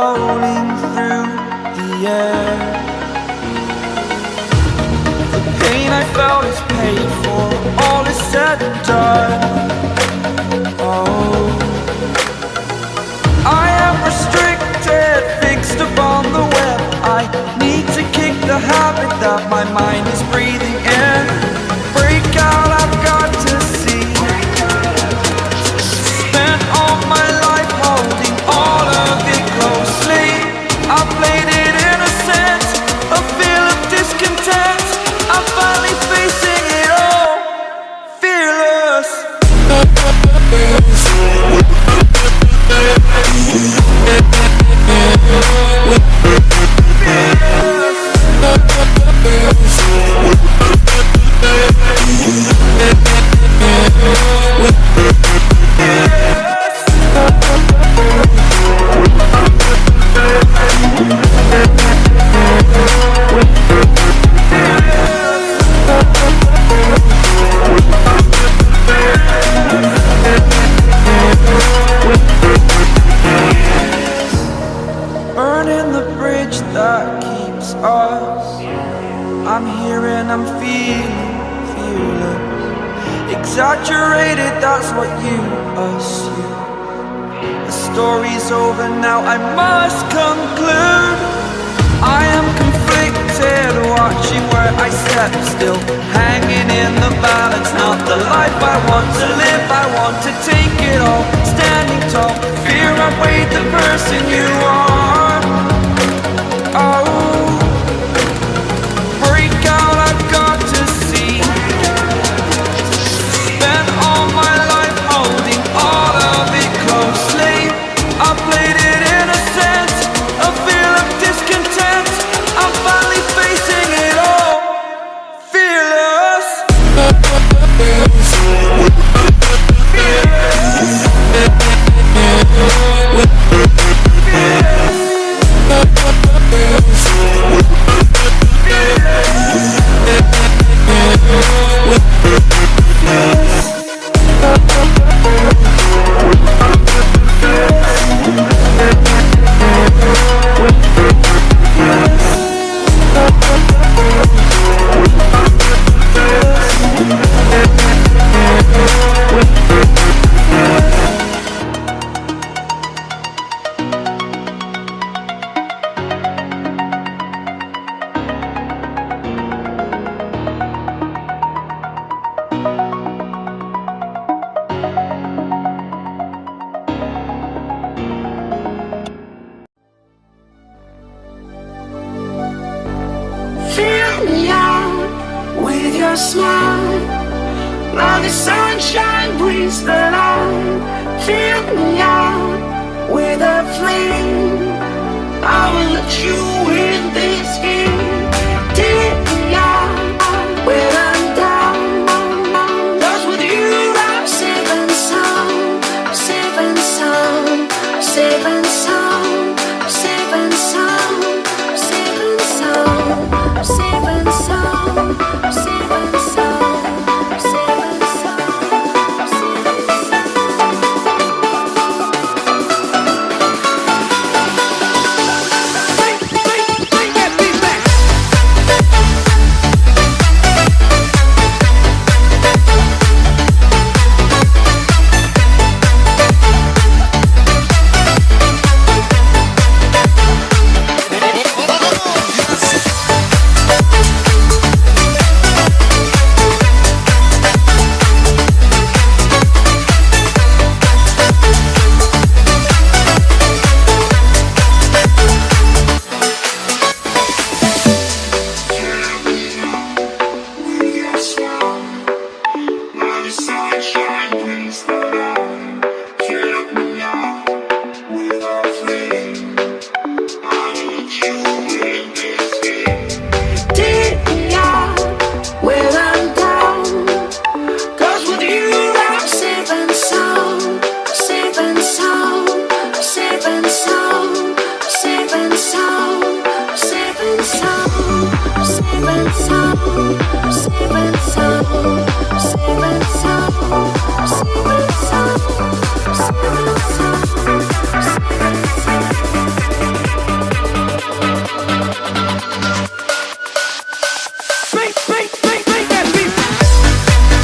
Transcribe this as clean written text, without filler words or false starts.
floating through the air. The pain I felt is paid for, all is said and done. Oh, I am restricted, fixed upon the web. I need to kick the habit that my mind is breathing in. Break out, I've got to see. Spent all my life holding all of it closely. I played it innocent, a feel of discontent. I'm finally facing it all, fearless. Burning the bridge that keeps us. I'm here and I'm feeling fearless. Exaggerated, that's what you assume. The story's over now, I must conclude. I am conflicted, watching where I step still, hanging in the balance. Not the life I want to live, I want to take it all. Standing tall, fear outweighed the person you are. Oh, break out, I've got to see. Spent all my life holding all of it closely. I played it innocent, a feel of discontent. I'm finally facing it all, fearless. Fill me out with your smile, now the sunshine brings the light. Fill me out with a flame, I will let you in this game. Take me out when I'm down, 'cause with you I'm safe and sound. I'm safe and sound, I'm safe and sound, I'm safe and sound, I'm safe and sound, I'm safe and sound, I'm safe and sound, I'm safe and sound, I'm safe and sound. Bring that beat back. Safe and sound, safe and sound, safe